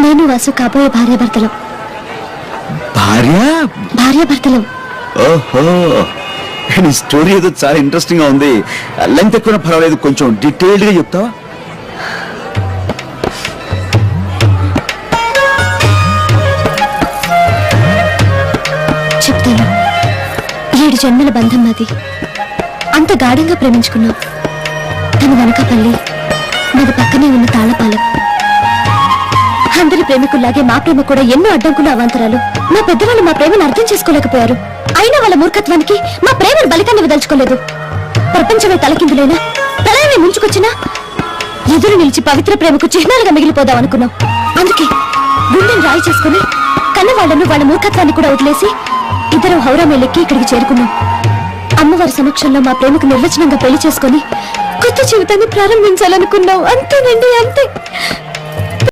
నేను వాసు కాబోయే భార్యాభర్తలం. భార్యాభర్తలం. ఓహో, నీ స్టోరీ ఏదో చాలా ఇంట్రెస్టింగ్ గా ఉంది. లెంగ్త్ ఎక్కువ పర్వాలేదు, కొంచెం డీటెయిల్డ్ గా చెప్తావా? చెప్తాను. 7 జన్మల బంధం మాది. అంత గాఢంగా ప్రేమించుకున్నాం. తన వెనకపల్లి, నాది పక్కనే ఉన్న తాళపాలెం. అందరి ప్రేమికుల్లాగే మా ప్రేమ కూడా ఎన్నో అడ్డంకులు, అవాంతరాలు. మా పెద్దవాళ్ళు మా ప్రేమను అర్థం చేసుకోలేకపోయారు. అయినా వాళ్ళ మూర్ఖత్వానికి మా ప్రేమను బలితాన్ని వదలుచుకోలేదు. ప్రపంచమే తలకిందులైనా, ప్రళయమే ముంచుకొచ్చినా ఎదురు నిలిచి పవిత్ర ప్రేమకు చిహ్నాలుగా మిగిలిపోదాం అనుకున్నాం. అందుకే గుండెని రాయి చేసుకుని కన్నవాళ్లను, వాళ్ళ మూర్ఖత్వాన్ని కూడా వదిలేసి ఇద్దరం హౌరా మేలెక్కి ఇక్కడికి చేరుకున్నాం. అమ్మవారి సమక్షంలో మా ప్రేమకు నిర్వచనంగా పెళ్లి చేసుకుని కొత్త జీవితాన్ని ప్రారంభించాలనుకున్నాం. అంతేనండి, అంతే.